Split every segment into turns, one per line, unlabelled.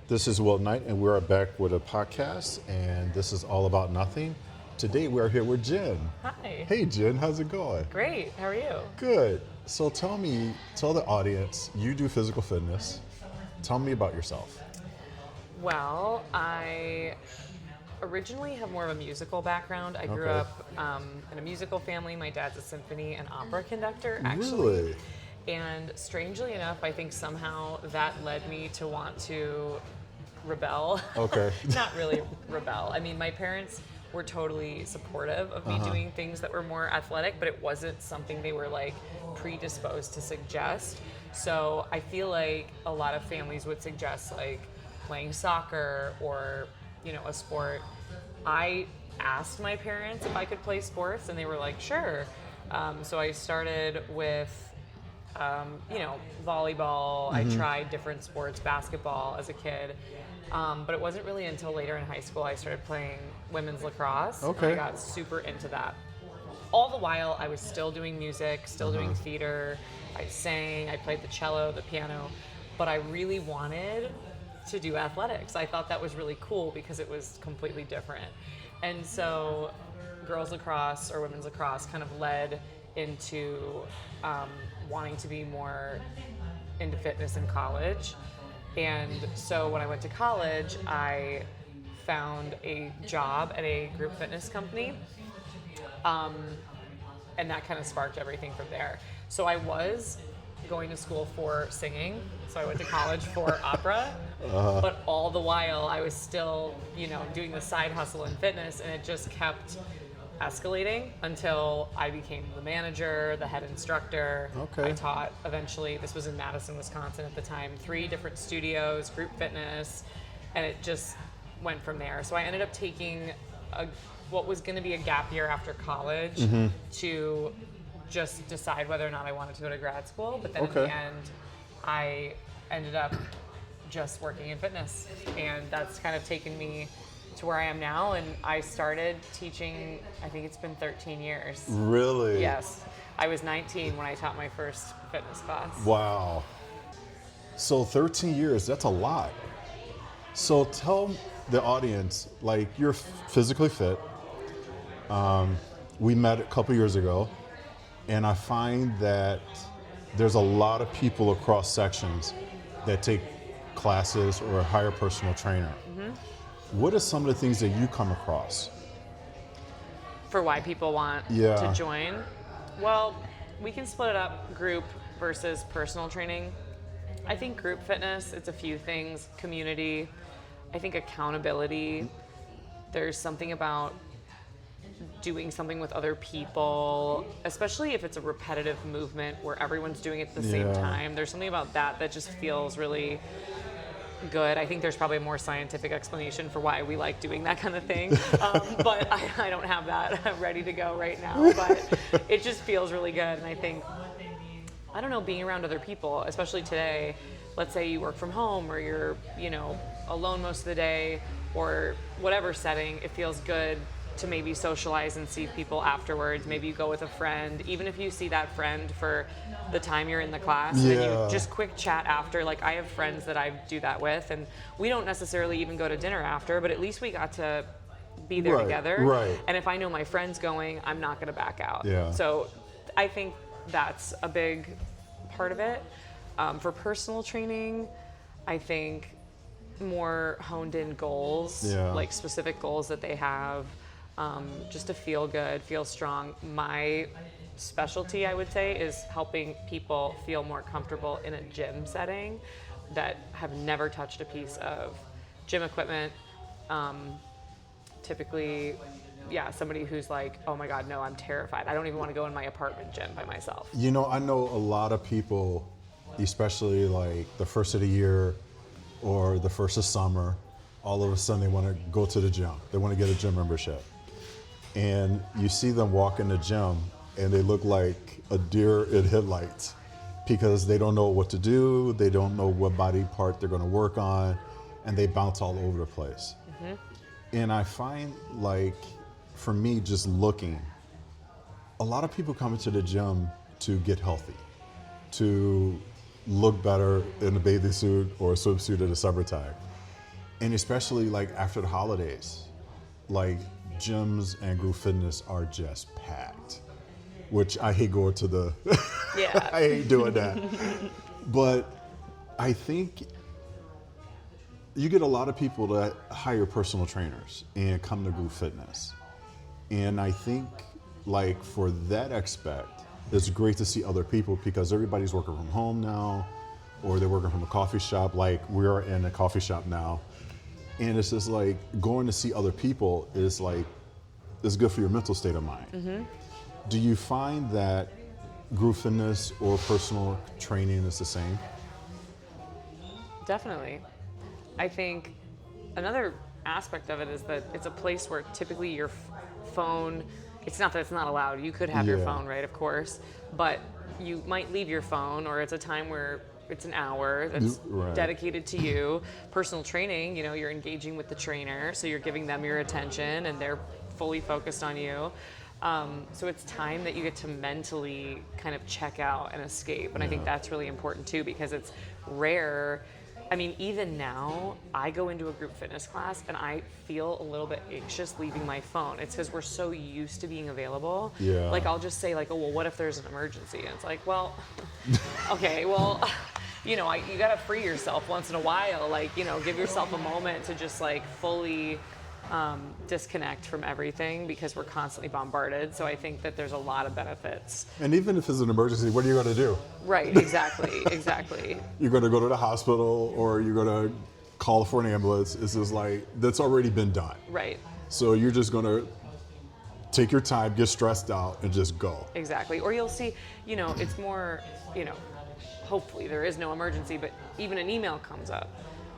This is Will Knight, and we're back with a podcast, and this is all about nothing. Today we're here with Jen.
Hi.
Hey Jen, how's it going?
Great. How are you?
Good. So tell the audience, you do physical fitness. Tell me about yourself.
Well, I originally have more of a musical background. I grew
Okay.
up in a musical family. My dad's a symphony and opera conductor, actually.
Really?
And strangely enough, I think somehow that led me to want to rebel.
Okay.
Not really rebel. I mean, my parents were totally supportive of me doing things that were more athletic, but it wasn't something they were like predisposed to suggest. So I feel like a lot of families would suggest like playing soccer or, a sport. I asked my parents if I could play sports and they were like, sure. So I started with volleyball. I tried different sports, basketball as a kid. But it wasn't really until later in high school I started playing women's lacrosse.
Okay.
And I got super into that. All the while I was still doing music, still doing theater. I sang, I played the cello, the piano, but I really wanted to do athletics. I thought that was really cool because it was completely different. And so girls lacrosse or women's lacrosse kind of led into wanting to be more into fitness in college. And so when I went to college, I found a job at a group fitness company. And that kind of sparked everything from there. So I was going to school for singing. So I went to college for opera. But all the while I was still, doing the side hustle in fitness, and it just kept escalating until I became the manager, the head instructor.
Okay.
I taught eventually, this was in Madison, Wisconsin at the time, 3 different studios, group fitness, and it just went from there. So I ended up taking what was going to be a gap year after college to just decide whether or not I wanted to go to grad school. But then in the end, I ended up just working in fitness, and that's kind of taken me to where I am now. And I started teaching, I think it's been 13 years.
Really?
Yes. I was 19 when I taught my first fitness class.
Wow. So 13 years, that's a lot. So tell the audience, like, you're physically fit. We met a couple years ago, and I find that there's a lot of people across sections that take classes or hire a personal trainer. What are some of the things that you come across?
For why people want to join? Well, we can split it up, group versus personal training. I think group fitness, it's a few things. Community, I think accountability. There's something about doing something with other people, especially if it's a repetitive movement where everyone's doing it at the same time. There's something about that just feels really good. I think there's probably a more scientific explanation for why we like doing that kind of thing, but I don't have that ready to go right now, but it just feels really good. And I think, I don't know, being around other people, especially today, let's say you work from home or you're, alone most of the day or whatever setting, it feels good to maybe socialize and see people afterwards. Maybe you go with a friend, even if you see that friend for the time you're in the class, and you just quick chat after. Like, I have friends that I do that with, and we don't necessarily even go to dinner after, but at least we got to be there together.
Right.
And if I know my friend's going, I'm not going to back out.
Yeah.
So I think that's a big part of it. For personal training, I think more honed in goals, like specific goals that they have, just to feel good, feel strong. My specialty, I would say, is helping people feel more comfortable in a gym setting that have never touched a piece of gym equipment. Typically, somebody who's like, oh my God, no, I'm terrified. I don't even want to go in my apartment gym by myself.
I know a lot of people, especially like the first of the year or the first of summer, all of a sudden they want to go to the gym. They want to get a gym membership. And you see them walk in the gym and they look like a deer in headlights because they don't know what to do. They don't know what body part they're going to work on, and they bounce all over the place. And I find, like, for me, just looking, a lot of people come into the gym to get healthy, to look better in a bathing suit or a swimsuit in the summertime. And especially like after the holidays, like gyms and group fitness are just packed, which I hate going to the,
Yeah.
I hate doing that. But I think you get a lot of people that hire personal trainers and come to group fitness. And I think like for that aspect, it's great to see other people because everybody's working from home now, or they're working from a coffee shop. Like we're in a coffee shop now. And it's just like going to see other people is like, it's good for your mental state of mind. Mm-hmm. Do you find that group fitness or personal training is the same?
Definitely. I think another aspect of it is that it's a place where typically your phone, it's not that it's not allowed. You could have your phone, right, of course, but you might leave your phone, or it's a time where it's an hour that's dedicated to you. Personal training, you know, you're engaging with the trainer, so you're giving them your attention and they're fully focused on you. So it's time that you get to mentally kind of check out and escape. And I think that's really important too, because it's rare. I mean, even now, I go into a group fitness class and I feel a little bit anxious leaving my phone. It's because we're so used to being available.
Yeah.
Like, I'll just say, like, oh, well, what if there's an emergency? And it's like, well, okay, well, you know, you got to free yourself once in a while. Like, you know, give yourself a moment to just, like, fully disconnect from everything, because we're constantly bombarded. So I think that there's a lot of benefits.
And even if it's an emergency, what are you going to do?
Right, exactly, exactly.
You're going to go to the hospital, or you're going to call for an ambulance. It's just like, that's already been done.
Right.
So you're just going to take your time, get stressed out, and just go.
Exactly. Or you'll see, you know, it's more, you know, hopefully there is no emergency, but even an email comes up.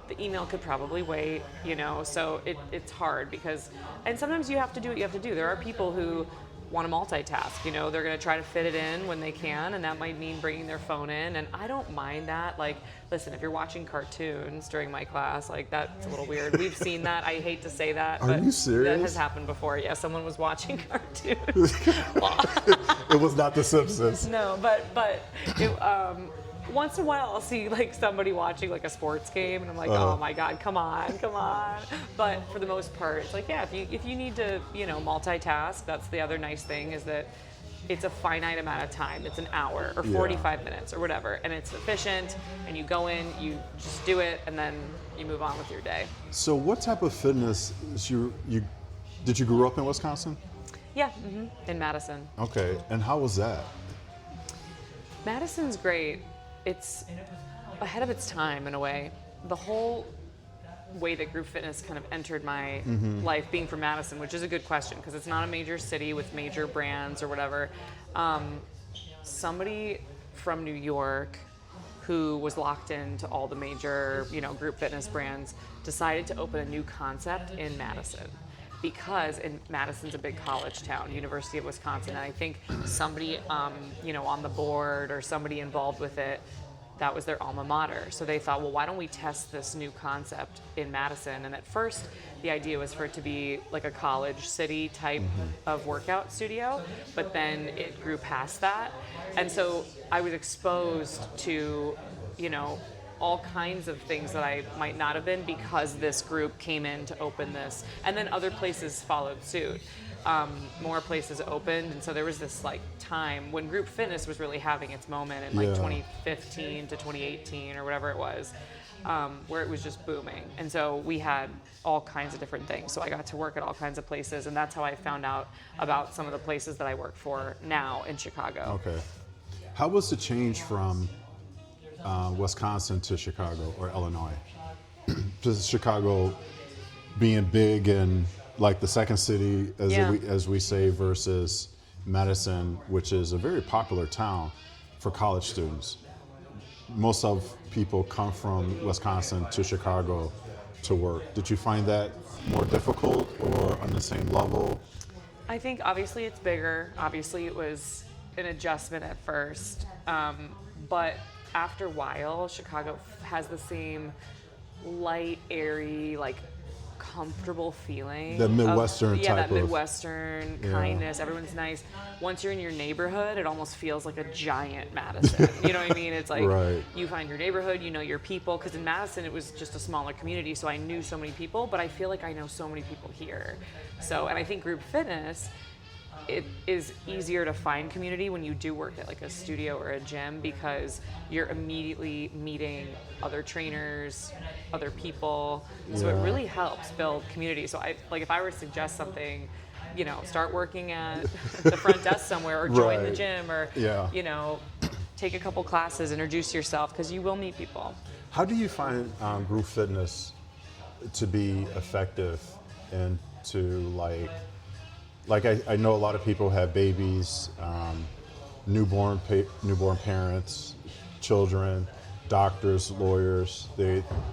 The email could probably wait, you know, so it's hard because, and sometimes you have to do what you have to do. There are people who want to multitask, you know, they're going to try to fit it in when they can, and that might mean bringing their phone in, and I don't mind that. Like, listen, if you're watching cartoons during my class, like, that's a little weird. We've seen that. I hate to say that,
Are
but
you serious?
that has happened before. Yeah, someone was watching cartoons.
It was not The Simpsons.
No, but it, once in a while I'll see like somebody watching like a sports game and I'm like, oh my God, come on. But for the most part, it's like, yeah, if you need to, you know, multitask, that's the other nice thing, is that it's a finite amount of time. It's an hour or 45 minutes or whatever, and it's efficient, and you go in, you just do it, and then you move on with your day.
So what type of fitness did you grow up in Wisconsin?
Yeah, in Madison.
Okay, and how was that?
Madison's great. It's ahead of its time in a way. The whole way that group fitness kind of entered my life, being from Madison, which is a good question because it's not a major city with major brands or whatever. Somebody from New York who was locked into all the major, you know, group fitness brands decided to open a new concept in Madison. Because Madison's a big college town, University of Wisconsin, and I think somebody, you know, on the board or somebody involved with it, that was their alma mater. So they thought, well, why don't we test this new concept in Madison? And at first, the idea was for it to be like a college city type of workout studio, but then it grew past that. And so I was exposed to, you know, all kinds of things that I might not have been because this group came in to open this, and then other places followed suit. More places opened, and so there was this like time when group fitness was really having its moment in like 2015 to 2018 or whatever it was, where it was just booming. And so we had all kinds of different things. So I got to work at all kinds of places, and that's how I found out about some of the places that I work for now in Chicago.
Okay. How was the change from Wisconsin to Chicago or Illinois? Just Chicago being big and like the second city, as we say, versus Madison, which is a very popular town for college students. Most of people come from Wisconsin to Chicago to work. Did you find that more difficult or on the same level?
I think obviously it's bigger. Obviously it was an adjustment at first, but after a while, Chicago has the same light, airy, like comfortable feeling.
The Midwestern type
that
of...
Midwestern kindness. Everyone's nice. Once you're in your neighborhood, it almost feels like a giant Madison. You know what I mean? It's like you find your neighborhood, you know your people. Because in Madison, it was just a smaller community, so I knew so many people, but I feel like I know so many people here. So, and I think group fitness, it is easier to find community when you do work at like a studio or a gym, because you're immediately meeting other trainers, other people. So it really helps build community. So I like, if I were to suggest something, you know, start working at the front desk somewhere, or join the gym, or you know, take a couple classes, introduce yourself, because you will meet people.
How do you find group fitness to be effective and to like I know a lot of people have babies, newborn parents, children, doctors, lawyers.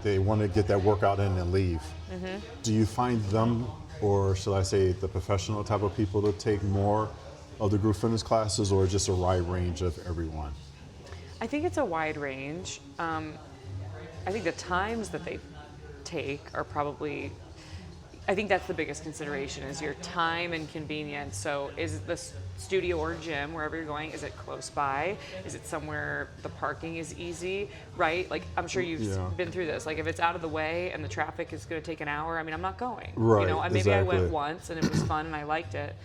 They want to get that workout in and leave. Mm-hmm. Do you find them, or should I say the professional type of people, to take more of the group fitness classes, or just a wide range of everyone?
I think it's a wide range. I think the times that they take are probably, I think that's the biggest consideration, is your time and convenience. So is the studio or gym, wherever you're going, is it close by? Is it somewhere the parking is easy, right? Like, I'm sure you've been through this. Like, if it's out of the way and the traffic is going to take an hour, I mean, I'm not going.
Right,
you know, maybe I went once and it was fun and I liked it.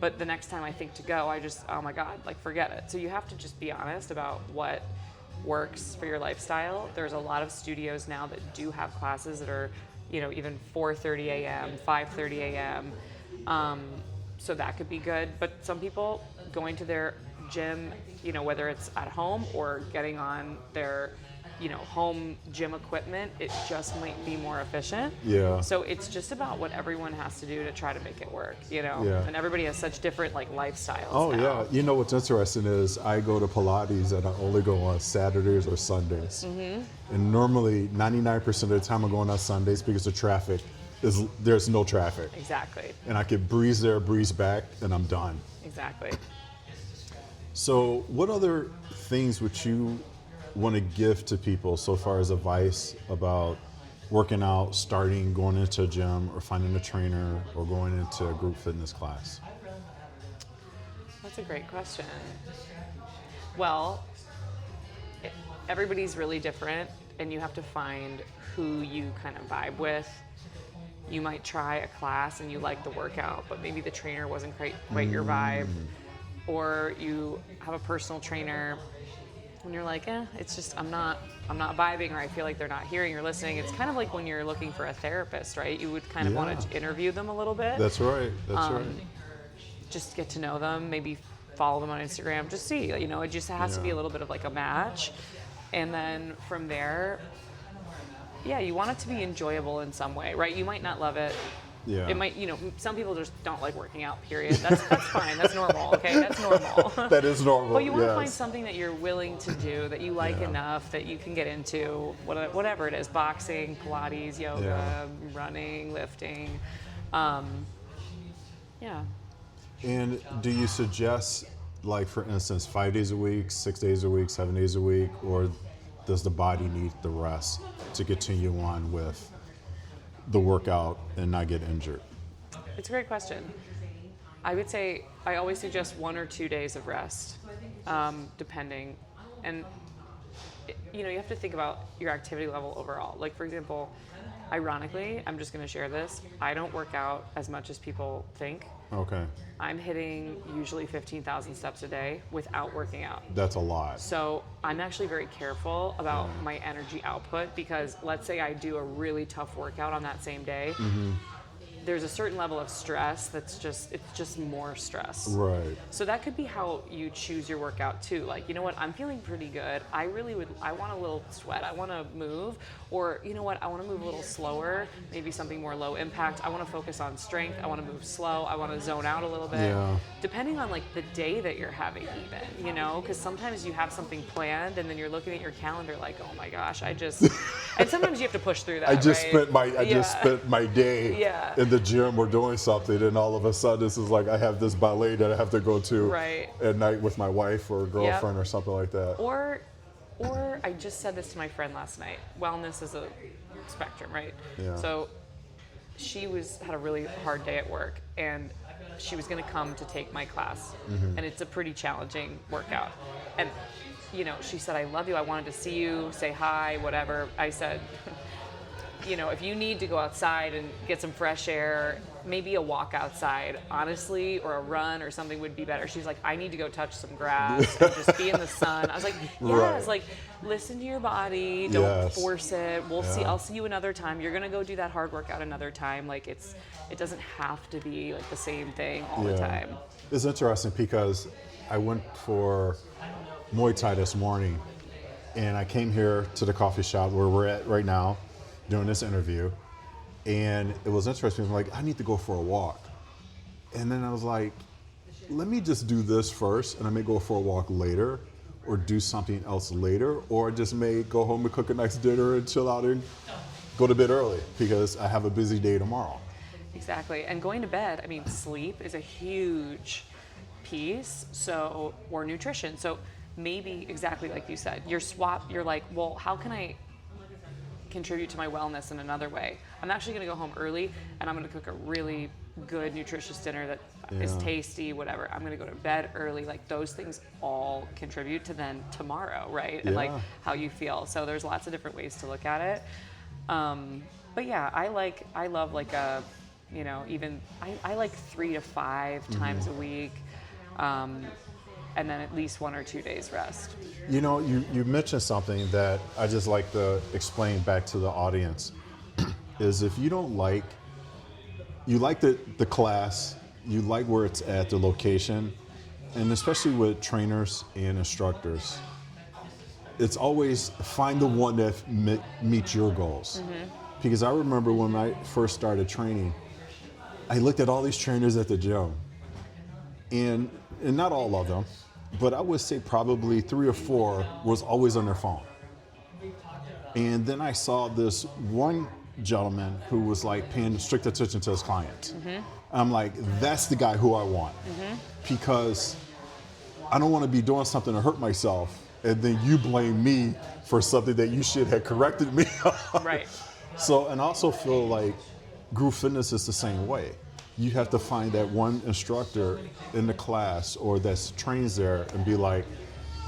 But the next time I think to go, I just, oh my God, like, forget it. So you have to just be honest about what works for your lifestyle. There's a lot of studios now that do have classes that are, you know, even 4:30 a.m., 5:30 a.m. So that could be good. But some people going to their gym, you know, whether it's at home or getting on their, you know, home gym equipment, it just might be more efficient. Yeah. So it's just about what everyone has to do to try to make it work, you know? Yeah. And everybody has such different, like, lifestyles.
Oh,
now.
Yeah. You know what's interesting is I go to Pilates and I only go on Saturdays or Sundays. Mm-hmm. And normally 99% of the time I'm going on Sundays because the traffic there's no traffic.
Exactly.
And I could breeze there, breeze back, and I'm done.
Exactly.
So what other things would you want to give to people so far as advice about working out, starting, going into a gym, or finding a trainer, or going into a group fitness class?
That's a great question. Well, everybody's really different, and you have to find who you kind of vibe with. You might try a class and you like the workout, but maybe the trainer wasn't quite your vibe. Or you have a personal trainer and you're like, it's just, I'm not vibing, or I feel like they're not hearing or listening. It's kind of like when you're looking for a therapist, right? You would kind of want to interview them a little bit.
That's right. That's right.
Just get to know them, maybe follow them on Instagram, just see, you know, it just has to be a little bit of like a match. And then from there, you want it to be enjoyable in some way, right? You might not love it. Yeah. It might, you know, some people just don't like working out, period. That's fine. That's normal, okay? That's normal.
That is normal.
But you want to find something that you're willing to do, that you like enough, that you can get into, whatever it is, boxing, Pilates, yoga, running, lifting.
And do you suggest, like, for instance, 5 days a week, 6 days a week, 7 days a week, or does the body need the rest to continue on with the workout and not get injured?
It's a great question. I would say I always suggest 1 or 2 days of rest, depending. And, you know, you have to think about your activity level overall. Like, for example, ironically, I'm just going to share this. I don't work out as much as people think.
Okay.
I'm hitting usually 15,000 steps a day without working out.
That's a lot.
So I'm actually very careful about my energy output, because let's say I do a really tough workout on that same day. Mm-hmm. There's a certain level of stress it's just more stress. Right. So that could be how you choose your workout too. Like, you know what, I'm feeling pretty good. I want a little sweat. I want to move. Or, you know what, I want to move a little slower, maybe something more low impact. I want to focus on strength. I want to move slow. I want to zone out a little bit. Yeah. Depending on, like, the day that you're having even, you know, because sometimes you have something planned and then you're looking at your calendar like, oh my gosh, and sometimes you have to push through that,
I just spent my day in the gym or doing something, and all of a sudden this is like I have this ballet that I have to go to at night with my wife or girlfriend or something like that. Or I just said this to my friend last night. Wellness is a spectrum, right? Yeah. So
she had a really hard day at work, and she was going to come to take my class, and it's a pretty challenging workout. And she said, I love you. I wanted to see you, say hi, whatever. I said, if you need to go outside and get some fresh air, maybe a walk outside, honestly, or a run or something would be better. She's like, I need to go touch some grass and just be in the sun. I was like, yes, like, listen to your body. Don't force it. We'll see. I'll see you another time. You're going to go do that hard workout another time. Like, it doesn't have to be like the same thing all the time.
It's interesting because I went for Muay Thai this morning, and I came here to the coffee shop where we're at right now doing this interview, and it was interesting. I'm like, I need to go for a walk, and then I was like, let me just do this first, and I may go for a walk later or do something else later, or just may go home and cook a nice dinner and chill out and go to bed early because I have a busy day tomorrow. Exactly.
And going to bed, I mean, sleep is a huge piece, or nutrition. So maybe exactly like you said, you're like, well, how can I contribute to my wellness in another way? I'm actually going to go home early, and I'm going to cook a really good, nutritious dinner that is tasty, whatever. I'm going to go to bed early. Like, those things all contribute to then tomorrow, right? And like how you feel. So there's lots of different ways to look at it. But yeah, I love like I like 3 to 5 times a week. And then at least 1 or 2 days rest.
You mentioned something that I just like to explain back to the audience, is if you don't you like the class, you like where it's at, the location, and especially with trainers and instructors, it's always find the one that meets your goals. Because I remember when I first started training, I looked at all these trainers at the gym, and not all of them, but I would say probably 3 or 4 was always on their phone. And then I saw this one gentleman who was like paying strict attention to his clients. I'm like, that's the guy who I want. Because I don't want to be doing something to hurt myself, and then you blame me for something that you should have corrected me on.
Right.
So, and I also feel like group fitness is the same way. You have to find that one instructor in the class or that trains there and be like,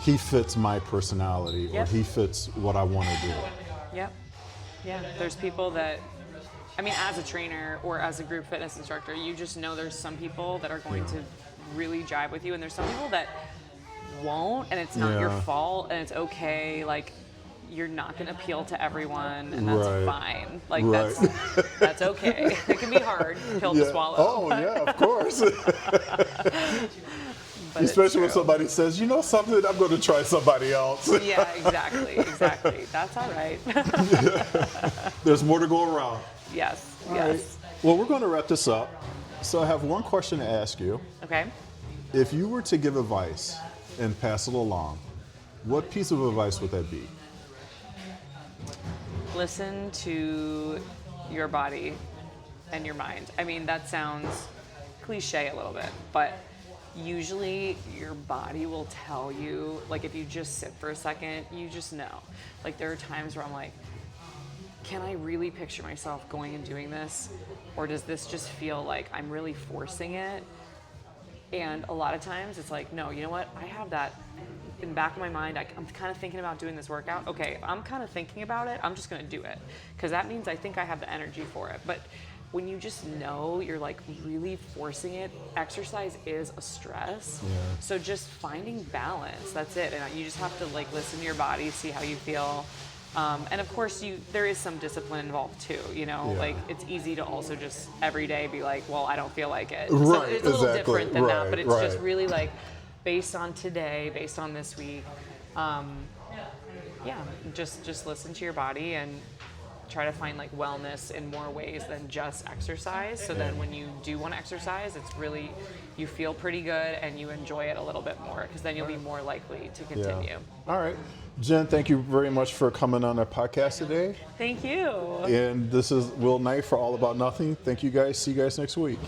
he fits my personality, or he fits what I want to do.
Yep. Yeah. There's people that, I mean, as a trainer or as a group fitness instructor, you just know there's some people that are going to really jive with you, and there's some people that won't, and it's not your fault, and it's okay. Like, you're not going to appeal to everyone, and that's fine. Like, that's okay. It can be hard pill to swallow.
Oh, yeah, of course. Especially when somebody says, something, I'm going to try somebody else.
Yeah, exactly. That's all right.
There's more to go around.
Yes.
Right. Well, we're going to wrap this up. So I have one question to ask you.
Okay.
If you were to give advice and pass it along, what piece of advice would that be?
Listen to your body and your mind. I mean, that sounds cliche a little bit, but usually your body will tell you, like, if you just sit for a second, you just know. Like, there are times where I'm like, can I really picture myself going and doing this? Or does this just feel like I'm really forcing it? And a lot of times it's like, no, you know what? I have that in the back of my mind. I'm kind of thinking about doing this workout. Okay, if I'm kind of thinking about it, I'm just going to do it, because that means I think I have the energy for it. But when you just know you're like really forcing it, exercise is a stress. So just finding balance, that's it. And you just have to like listen to your body, see how you feel. And of course there is some discipline involved too, like it's easy to also just every day be like, well, I don't feel like it.
Right,
so it's a little different than that, but it's
right.
just really like based on today, based on this week. Just listen to your body and try to find like wellness in more ways than just exercise. So then when you do want to exercise, it's really, you feel pretty good and you enjoy it a little bit more, because then you'll be more likely to continue.
All right. Jen, thank you very much for coming on our podcast today.
Thank you.
And this is Will Knight for All About Nothing. Thank you guys. See you guys next week.